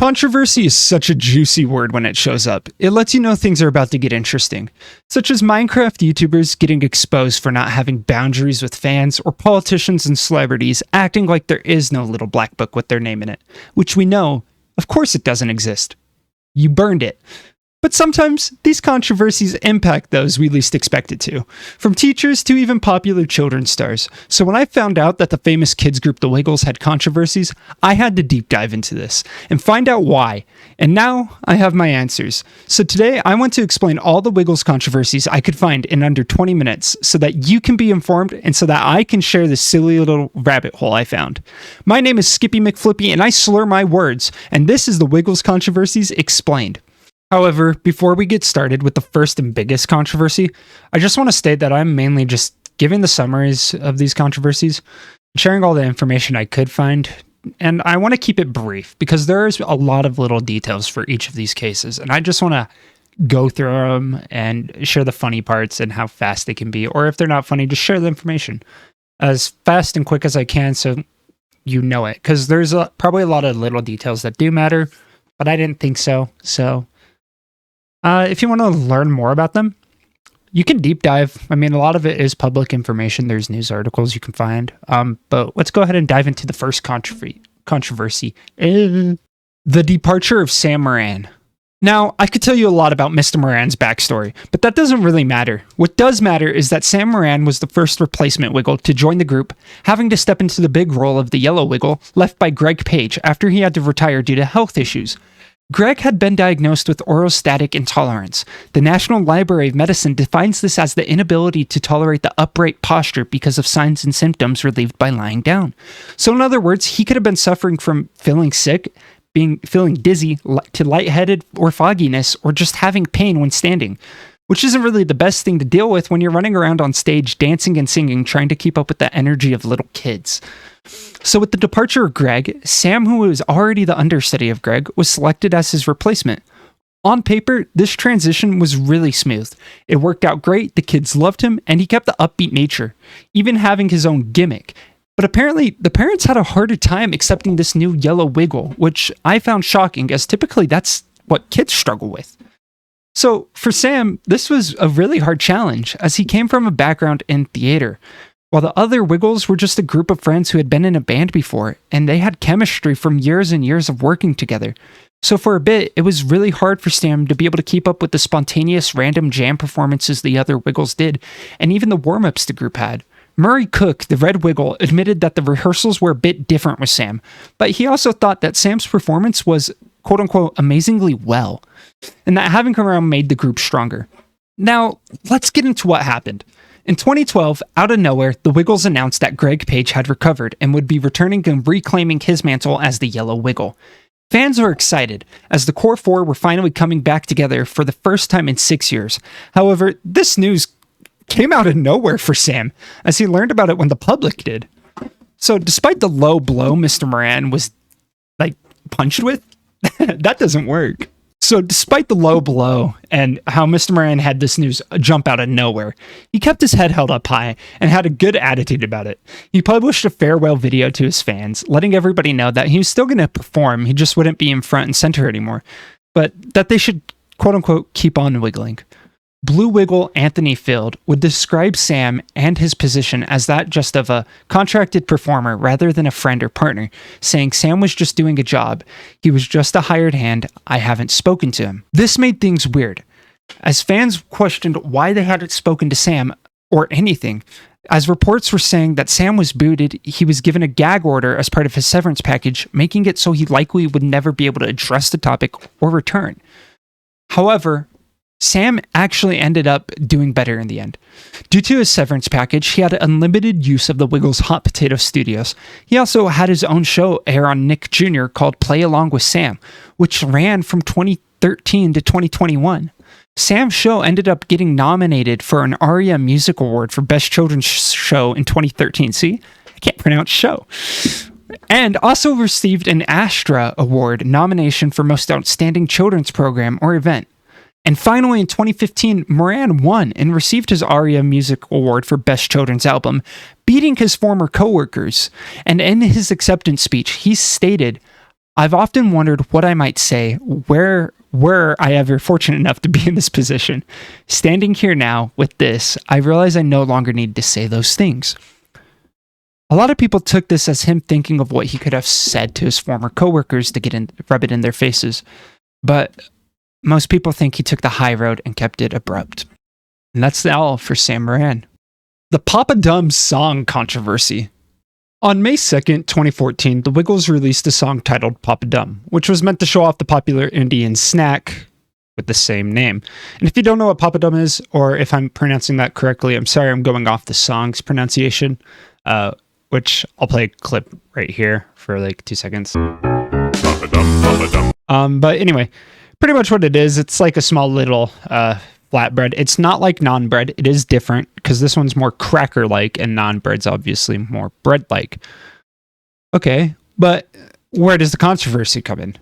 Controversy is such a juicy word when it shows up. It lets you know things are about to get interesting, such as Minecraft YouTubers getting exposed for not having boundaries with fans, or politicians and celebrities acting like there is no little black book with their name in it, which we know, of course it doesn't exist. You burned it. But sometimes, these controversies impact those we least expect it to, from teachers to even popular children's stars. So when I found out that the famous kids group The Wiggles had controversies, I had to deep dive into this, and find out why. And now, I have my answers. So today, I want to explain all the Wiggles controversies I could find in under 20 minutes, so that you can be informed, and so that I can share this silly little rabbit hole I found. My name is Skippy McFlippy, and I slur my words, and this is the Wiggles controversies explained. However, before we get started with the first and biggest controversy, I just want to state that I'm mainly just giving the summaries of these controversies, sharing all the information I could find, and I want to keep it brief because there's a lot of little details for each of these cases, and I just want to go through them and share the funny parts and how fast they can be, or if they're not funny, just share the information as fast and quick as I can so you know it, because there's probably a lot of little details that do matter, but I didn't think so, if you want to learn more about them, you can deep dive. I mean, a lot of it is public information. There's news articles you can find. But let's go ahead and dive into the first controversy. The departure of Sam Moran. Now, I could tell you a lot about Mr. Moran's backstory, but that doesn't really matter. What does matter is that Sam Moran was the first replacement Wiggle to join the group, having to step into the big role of the yellow Wiggle left by Greg Page after he had to retire due to health issues. Greg had been diagnosed with orthostatic intolerance. The National Library of Medicine defines this as the inability to tolerate the upright posture because of signs and symptoms relieved by lying down. So in other words, he could have been suffering from feeling sick, feeling dizzy, to lightheaded or fogginess, or just having pain when standing, which isn't really the best thing to deal with when you're running around on stage dancing and singing, trying to keep up with the energy of little kids. So with the departure of Greg, Sam, who was already the understudy of Greg, was selected as his replacement. On paper, this transition was really smooth. It worked out great, the kids loved him, and he kept the upbeat nature, even having his own gimmick. But apparently, the parents had a harder time accepting this new yellow Wiggle, which I found shocking, as typically that's what kids struggle with. So for Sam, this was a really hard challenge, as he came from a background in theater, while the other Wiggles were just a group of friends who had been in a band before, and they had chemistry from years and years of working together. So for a bit, it was really hard for Sam to be able to keep up with the spontaneous random jam performances the other Wiggles did, and even the warm-ups the group had. Murray Cook, the Red Wiggle, admitted that the rehearsals were a bit different with Sam, but he also thought that Sam's performance was, quote-unquote, amazingly well, and that having him around made the group stronger. Now, let's get into what happened. In 2012, out of nowhere, the Wiggles announced that Greg Page had recovered and would be returning and reclaiming his mantle as the Yellow Wiggle. Fans were excited, as the core four were finally coming back together for the first time in 6 years. However, this news came out of nowhere for Sam, as he learned about it when the public did. So despite the low blow Mr. Moran was, punched with, that doesn't work. So despite the low blow and how Mr. Moran had this news jump out of nowhere, he kept his head held up high and had a good attitude about it. He published a farewell video to his fans, letting everybody know that he was still going to perform, he just wouldn't be in front and center anymore, but that they should, quote-unquote, keep on wiggling. Blue Wiggle Anthony Field would describe Sam and his position as that just of a contracted performer rather than a friend or partner, saying Sam was just doing a job. He was just a hired hand. I haven't spoken to him. This made things weird, as fans questioned why they hadn't spoken to Sam or anything. As reports were saying that Sam was booted, he was given a gag order as part of his severance package, making it so he likely would never be able to address the topic or return. However, Sam actually ended up doing better in the end. Due to his severance package, he had unlimited use of the Wiggles Hot Potato Studios. He also had his own show air on Nick Jr. called Play Along with Sam, which ran from 2013 to 2021. Sam's show ended up getting nominated for an ARIA Music Award for Best Children's Show in 2013. See? I can't pronounce show. And also received an Astra Award nomination for Most Outstanding Children's Program or Event. And finally, in 2015, Moran won and received his ARIA Music Award for Best Children's Album, beating his former co-workers. And in his acceptance speech, he stated, I've often wondered what I might say were I ever fortunate enough to be in this position. Standing here now with this, I realize I no longer need to say those things. A lot of people took this as him thinking of what he could have said to his former coworkers to rub it in their faces. But most people think he took the high road and kept it abrupt. And that's all for Sam Moran. The Papa Dumb song controversy. On May 2nd, 2014, the Wiggles released a song titled Papa Dumb, which was meant to show off the popular Indian snack with the same name. And if you don't know what Papa Dumb is, or if I'm pronouncing that correctly, I'm sorry, I'm going off the song's pronunciation, which I'll play a clip right here for like 2 seconds. Papa Dumb, Papa Dumb. But anyway, pretty much what it is, it's like a small little flatbread. It's not like naan bread. It is different because this one's more cracker-like and naan bread's obviously more bread-like. Okay, but where does the controversy come in?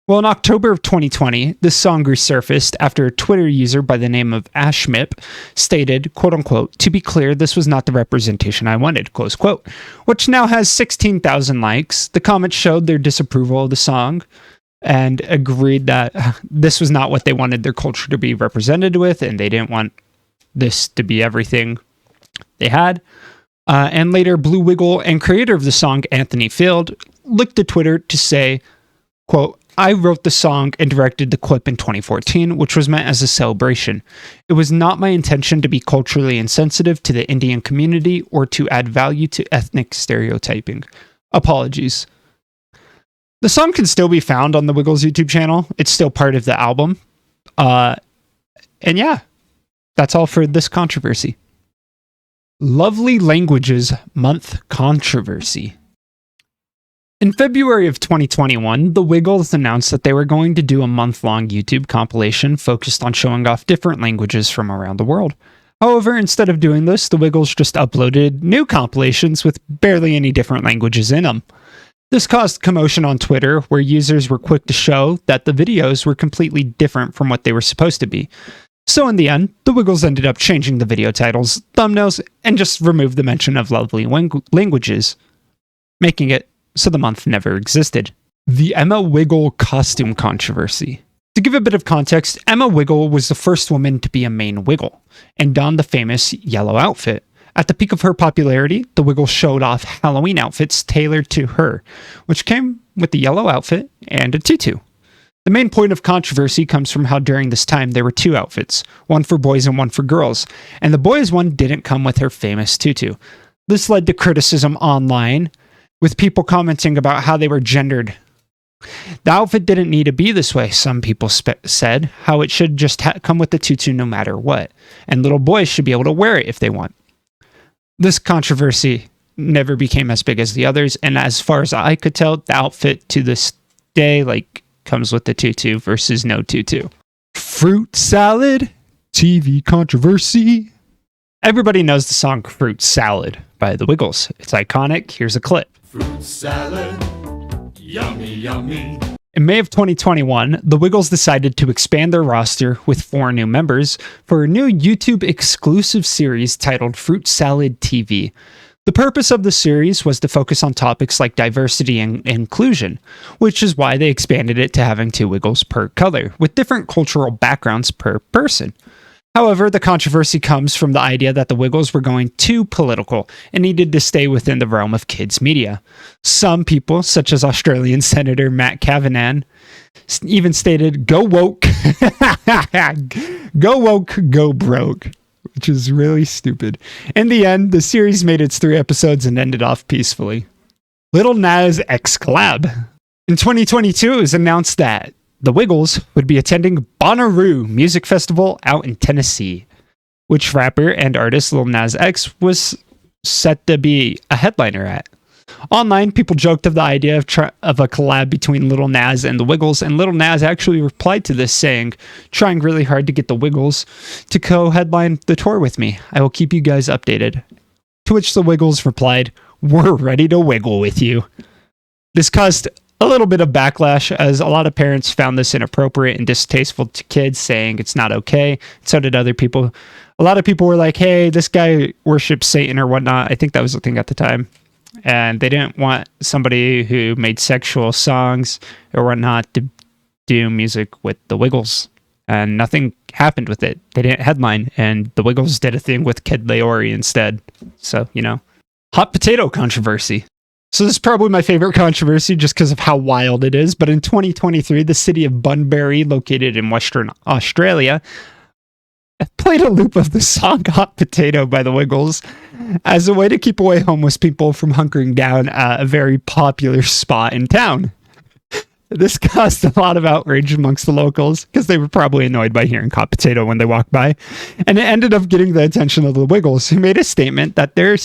Well, in October of 2020, this song resurfaced after a Twitter user by the name of Ashmip stated, quote-unquote, "To be clear, this was not the representation I wanted," close quote, which now has 16,000 likes. The comments showed their disapproval of the song and agreed that this was not what they wanted their culture to be represented with, and they didn't want this to be everything they had. And later, Blue Wiggle and creator of the song, Anthony Field, looked to Twitter to say, quote, "I wrote the song and directed the clip in 2014, which was meant as a celebration. It was not my intention to be culturally insensitive to the Indian community or to add value to ethnic stereotyping. Apologies." The song can still be found on the Wiggles YouTube channel. It's still part of the album. And yeah, that's all for this controversy. Lovely Languages Month controversy. In February of 2021, the Wiggles announced that they were going to do a month-long YouTube compilation focused on showing off different languages from around the world. However, instead of doing this, the Wiggles just uploaded new compilations with barely any different languages in them. This caused commotion on Twitter, where users were quick to show that the videos were completely different from what they were supposed to be. So in the end, the Wiggles ended up changing the video titles, thumbnails, and just removed the mention of lovely languages, making it so the month never existed. The Emma Wiggle costume controversy. To give a bit of context, Emma Wiggle was the first woman to be a main Wiggle, and donned the famous yellow outfit. At the peak of her popularity, the Wiggles showed off Halloween outfits tailored to her, which came with the yellow outfit and a tutu. The main point of controversy comes from how during this time there were two outfits, one for boys and one for girls, and the boys' one didn't come with her famous tutu. This led to criticism online, with people commenting about how they were gendered. The outfit didn't need to be this way, some people said, how it should just come with the tutu no matter what, and little boys should be able to wear it if they want. This controversy never became as big as the others, and as far as I could tell, the outfit to this day, comes with the tutu versus no tutu. Fruit salad, TV controversy. Everybody knows the song Fruit Salad by the Wiggles. It's iconic. Here's a clip. Fruit salad, yummy, yummy. In May of 2021, the Wiggles decided to expand their roster with 4 new members for a new YouTube exclusive series titled Fruit Salad TV. The purpose of the series was to focus on topics like diversity and inclusion, which is why they expanded it to having 2 Wiggles per color, with different cultural backgrounds per person. However, the controversy comes from the idea that the Wiggles were going too political and needed to stay within the realm of kids' media. Some people, such as Australian Senator Matt Cavanaugh, even stated, "Go woke, go woke, go broke," which is really stupid. In the end, the series made its 3 episodes and ended off peacefully. Lil Nas X collab. In 2022, it was announced that the Wiggles would be attending Bonnaroo Music Festival out in Tennessee, which rapper and artist Lil Nas X was set to be a headliner at. Online, people joked of the idea of a collab between Lil Nas and the Wiggles, and Lil Nas actually replied to this saying, "Trying really hard to get the Wiggles to co-headline the tour with me. I will keep you guys updated." To which the Wiggles replied, "We're ready to wiggle with you." This caused a little bit of backlash, as a lot of parents found this inappropriate and distasteful to kids, saying it's not okay. So did other people. A lot of people were like, "Hey, this guy worships Satan or whatnot." I think that was the thing at the time. and they didn't want somebody who made sexual songs or whatnot to do music with the Wiggles. And nothing happened with it. They didn't headline, and the Wiggles did a thing with Kid Leori instead. So, hot potato controversy. So this is probably my favorite controversy just because of how wild it is. But in 2023, the city of Bunbury, located in Western Australia, played a loop of the song Hot Potato by the Wiggles as a way to keep away homeless people from hunkering down at a very popular spot in town. This caused a lot of outrage amongst the locals because they were probably annoyed by hearing hot potato when they walked by. And it ended up getting the attention of the Wiggles, who made a statement that they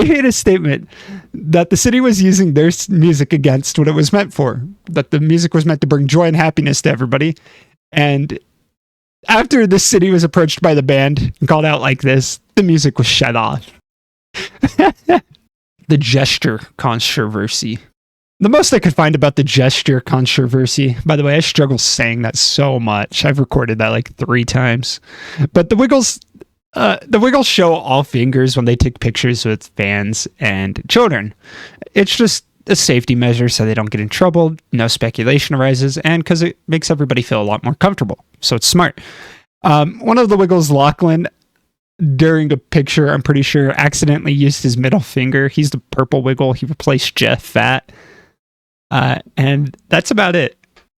made a statement that the city was using their music against what it was meant for, that the music was meant to bring joy and happiness to everybody. And after the city was approached by the band and called out like this, the music was shut off. The gesture controversy. The most I could find about the gesture controversy, by the way, I struggle saying that so much. I've recorded that like 3 times. But the Wiggles show all fingers when they take pictures with fans and children. It's just a safety measure so they don't get in trouble, no speculation arises, and because it makes everybody feel a lot more comfortable. So it's smart. One of the Wiggles, Lachlan, during a picture, I'm pretty sure, accidentally used his middle finger. He's the purple Wiggle. He replaced Jeff Fat. And that's about it.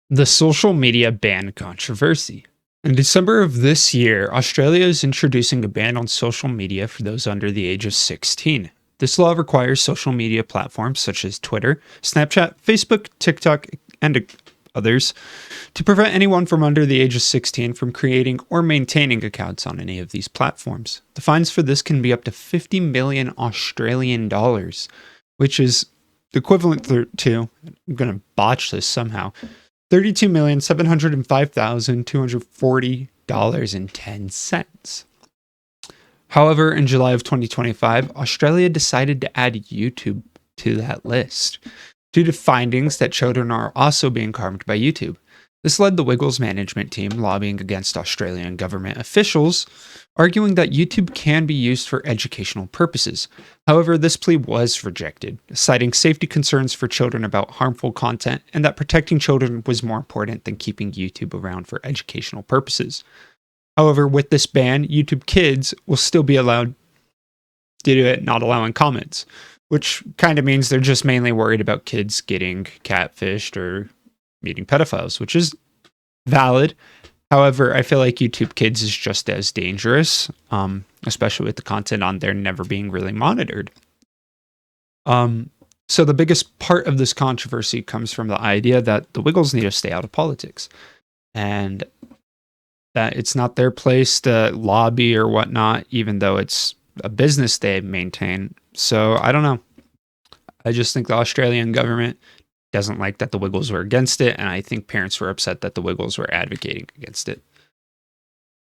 The social media ban controversy. In December of this year, Australia is introducing a ban on social media for those under the age of 16. This law requires social media platforms such as Twitter, Snapchat, Facebook, TikTok, and others to prevent anyone from under the age of 16 from creating or maintaining accounts on any of these platforms. The fines for this can be up to 50 million Australian dollars, which is equivalent to, I'm going to botch this somehow, $32,705,240.10. However, in July of 2025, Australia decided to add YouTube to that list due to findings that children are also being harmed by YouTube. This led the Wiggles management team lobbying against Australian government officials, arguing that YouTube can be used for educational purposes. However, this plea was rejected, citing safety concerns for children about harmful content and that protecting children was more important than keeping YouTube around for educational purposes. However, with this ban, YouTube Kids will still be allowed to do it, not allowing comments, which kind of means they're just mainly worried about kids getting catfished or meeting pedophiles, which is valid. However, I feel like YouTube Kids is just as dangerous, especially with the content on there never being really monitored. So the biggest part of this controversy comes from the idea that the Wiggles need to stay out of politics, and that it's not their place to lobby or whatnot, even though it's a business they maintain. So I don't know. I just think the Australian government doesn't like that the Wiggles were against it, and I think parents were upset that the Wiggles were advocating against it.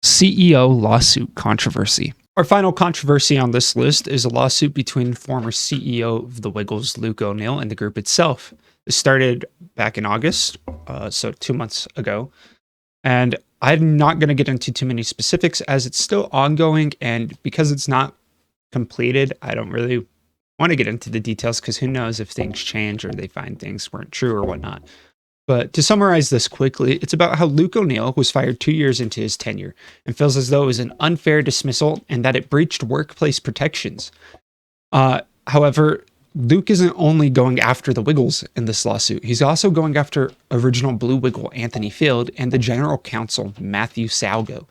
CEO lawsuit controversy. Our final controversy on this list is a lawsuit between former CEO of the Wiggles, Luke O'Neill, and the group itself. This started back in August, so 2 months ago, and I'm not going to get into too many specifics as it's still ongoing, and because it's not completed, I don't really want to get into the details because who knows if things change or they find things weren't true or whatnot. But to summarize this quickly, it's about how Luke O'Neill was fired 2 years into his tenure and feels as though it was an unfair dismissal and that it breached workplace protections. However, Luke isn't only going after the Wiggles in this lawsuit. He's also going after original Blue Wiggle Anthony Field and the general counsel Matthew Salgo.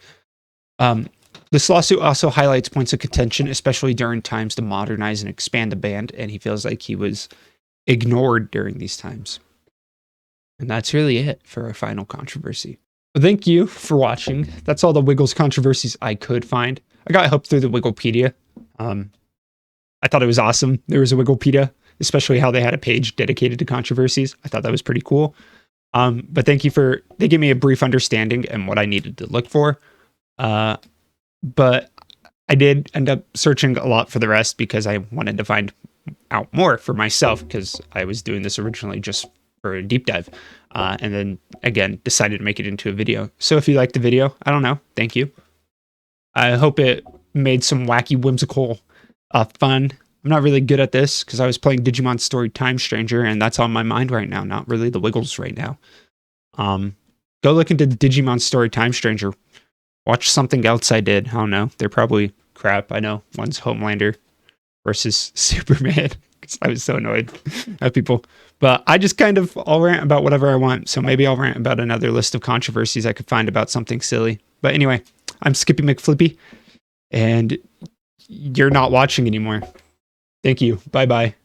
This lawsuit also highlights points of contention, especially during times to modernize and expand the band, and he feels like he was ignored during these times. And that's really it for our final controversy. Well, thank you for watching. That's all the Wiggles controversies I could find. I got help through the Wigglepedia. I thought it was awesome. There was a Wigglepedia, especially how they had a page dedicated to controversies. I thought that was pretty cool. But thank you they gave me a brief understanding and what I needed to look for. But I did end up searching a lot for the rest because I wanted to find out more for myself because I was doing this originally just for a deep dive. And then again, decided to make it into a video. So if you liked the video, I don't know. Thank you. I hope it made some wacky, whimsical Fun. I'm not really good at this because I was playing Digimon Story Time Stranger, and that's on my mind right now. Not really the Wiggles right now. Go look into the Digimon Story Time Stranger. Watch something else I did. I don't know. They're probably crap. I know. One's Homelander versus Superman. Because I was so annoyed at people. But I just kind of I'll rant about whatever I want. So maybe I'll rant about another list of controversies I could find about something silly. But anyway, I'm Skippy McFlippy. And you're not watching anymore. Thank you. Bye-bye.